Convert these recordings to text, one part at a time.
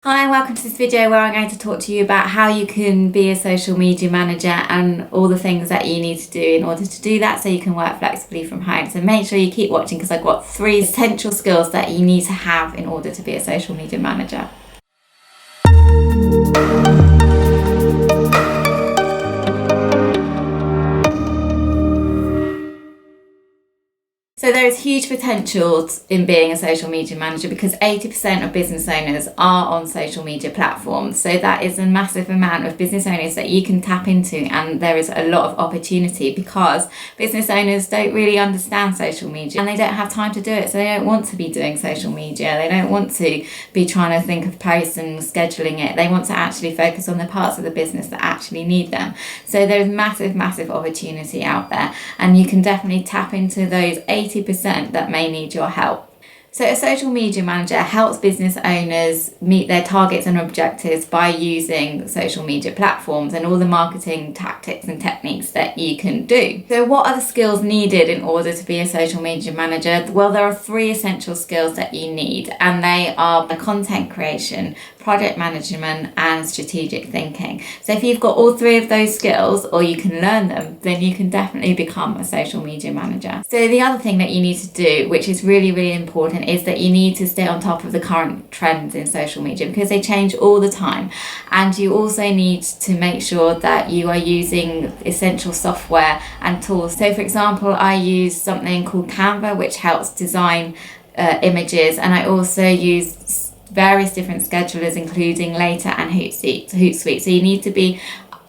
Hi and welcome to this video where I'm going to talk to you about how you can be a social media manager and all the things that you need to do in order to do that so you can work flexibly from home. So make sure you keep watching because I've got 3 essential skills that you need to have in order to be a social media manager. So there is huge potential in being a social media manager because 80% of business owners are on social media platforms. So that is a massive amount of business owners that you can tap into, and there is a lot of opportunity because business owners don't really understand social media and they don't have time to do it. So they don't want to be doing social media. They don't want to be trying to think of posts and scheduling it. They want to actually focus on the parts of the business that actually need them. So there's massive opportunity out there, and you can definitely tap into those 80% that may need your help. So a social media manager helps business owners meet their targets and objectives by using social media platforms and all the marketing tactics and techniques that you can do. So what are the skills needed in order to be a social media manager? Well, there are 3 essential skills that you need, and they are content creation, project management and strategic thinking. So if you've got all 3 of those skills, or you can learn them, then you can definitely become a social media manager. So the other thing that you need to do, which is really important, is that you need to stay on top of the current trends in social media because they change all the time. And you also need to make sure that you are using essential software and tools. So for example, I use something called Canva, which helps design images, and I also use various different schedulers including Later and Hootsuite. So you need to be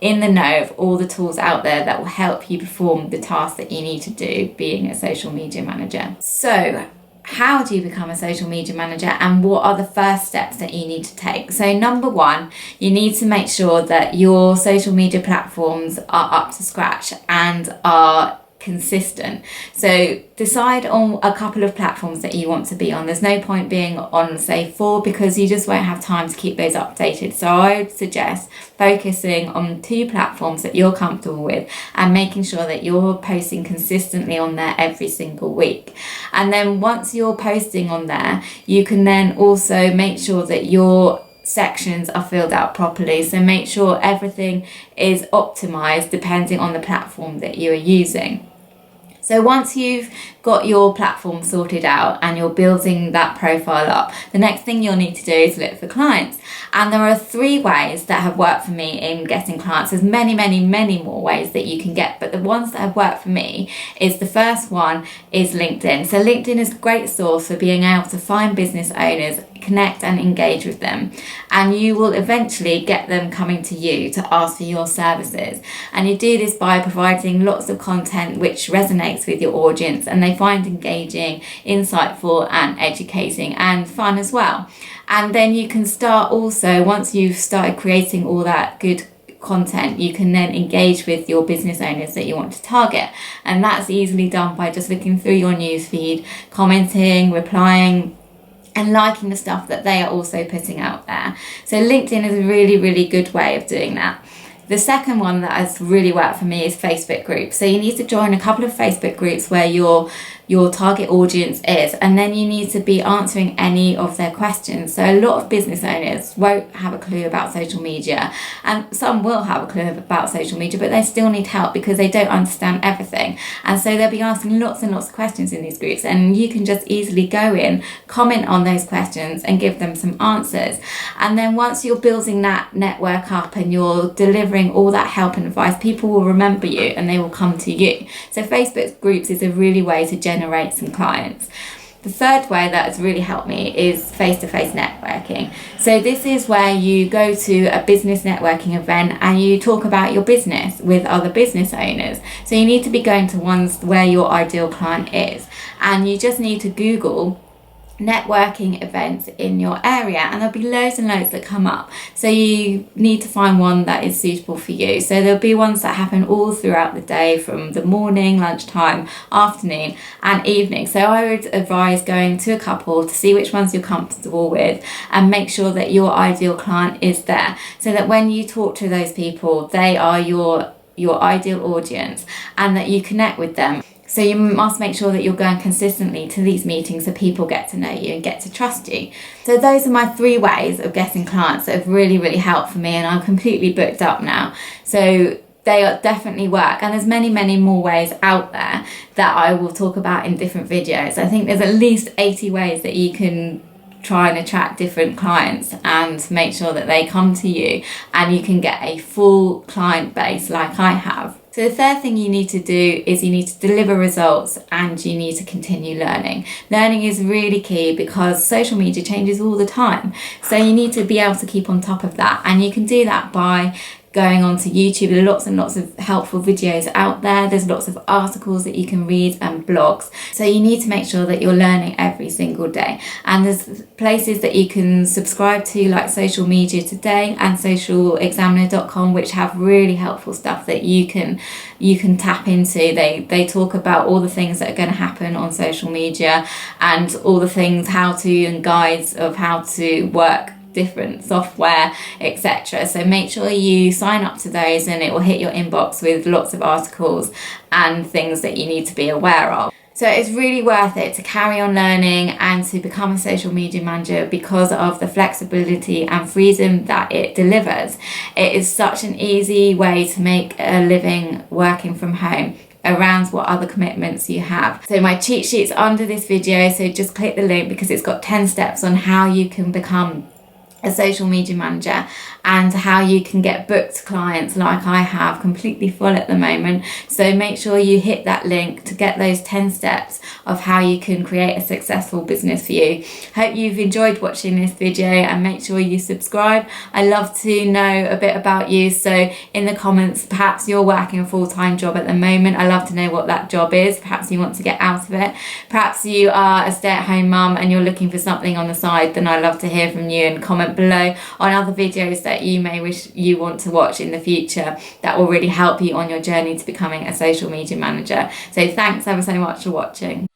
in the know of all the tools out there that will help you perform the tasks that you need to do being a social media manager. So how do you become a social media manager, and what are the first steps that you need to take? So number 1, you need to make sure that your social media platforms are up to scratch and are consistent. So decide on a couple of platforms that you want to be on. There's no point being on, say, 4 because you just won't have time to keep those updated. So I would suggest focusing on 2 platforms that you're comfortable with and making sure that you're posting consistently on there every single week. And then once you're posting on there, you can then also make sure that your sections are filled out properly. So make sure everything is optimized depending on the platform that you are using. So once you've got your platform sorted out and you're building that profile up, the next thing you'll need to do is look for clients. And there are 3 ways that have worked for me in getting clients. There's many more ways that you can get, but the ones that have worked for me is, the first one is LinkedIn. So LinkedIn is a great source for being able to find business owners, connect and engage with them, and you will eventually get them coming to you to ask for your services. And you do this by providing lots of content which resonates with your audience and they find engaging, insightful and educating and fun as well. And then you can start also, once you've started creating all that good content, you can then engage with your business owners that you want to target, and that's easily done by just looking through your newsfeed, commenting, replying and liking the stuff that they are also putting out there. So LinkedIn is a really good way of doing that. The second one that has really worked for me is Facebook groups. So you need to join a couple of Facebook groups where your target audience is, and then you need to be answering any of their questions. So a lot of business owners won't have a clue about social media, and some will have a clue about social media, but they still need help because they don't understand everything. And so they'll be asking lots and lots of questions in these groups, and you can just easily go in, comment on those questions and give them some answers. And then once you're building that network up and you're delivering all that help and advice, people will remember you and they will come to you. So Facebook groups is a really way to generate some clients. The third way that has really helped me is face-to-face networking. So this is where you go to a business networking event and you talk about your business with other business owners. So you need to be going to ones where your ideal client is, and you just need to Google networking events in your area and there'll be loads and loads that come up. So you need to find one that is suitable for you. So there'll be ones that happen all throughout the day, from the morning, lunchtime, afternoon and evening. So I would advise going to a couple to see which ones you're comfortable with and make sure that your ideal client is there, so that when you talk to those people, they are your ideal audience and that you connect with them. So you must make sure that you're going consistently to these meetings so people get to know you and get to trust you. So those are my 3 ways of getting clients that have really, really helped for me, and I'm completely booked up now. So they definitely work, and there's many more ways out there that I will talk about in different videos. I think there's at least 80 ways that you can try and attract different clients and make sure that they come to you and you can get a full client base like I have. So the third thing you need to do is you need to deliver results, and you need to continue learning. Learning is really key because social media changes all the time. So you need to be able to keep on top of that, and you can do that by going onto YouTube. There are lots and lots of helpful videos out there. There's lots of articles that you can read and blogs. So you need to make sure that you're learning every single day. And there's places that you can subscribe to, like Social Media Today and socialexaminer.com, which have really helpful stuff that you can tap into. They talk about all the things that are going to happen on social media and all the things, how to, and guides of how to work different software, etc. So make sure you sign up to those, and it will hit your inbox with lots of articles and things that you need to be aware of. So it's really worth it to carry on learning and to become a social media manager because of the flexibility and freedom that it delivers. It is such an easy way to make a living working from home around what other commitments you have. So my cheat sheet's under this video, so just click the link because it's got 10 steps on how you can become a social media manager and how you can get booked clients like I have, completely full at the moment. So make sure you hit that link to get those 10 steps of how you can create a successful business for you. Hope you've enjoyed watching this video, and make sure you subscribe. I love to know a bit about you, so in the comments, perhaps you're working a full-time job at the moment. I love to know what that job is. Perhaps you want to get out of it. Perhaps you are a stay-at-home mum and you're looking for something on the side. Then I'd love to hear from you, and comment below on other videos that you may wish you want to watch in the future that will really help you on your journey to becoming a social media manager. So thanks ever so much for watching.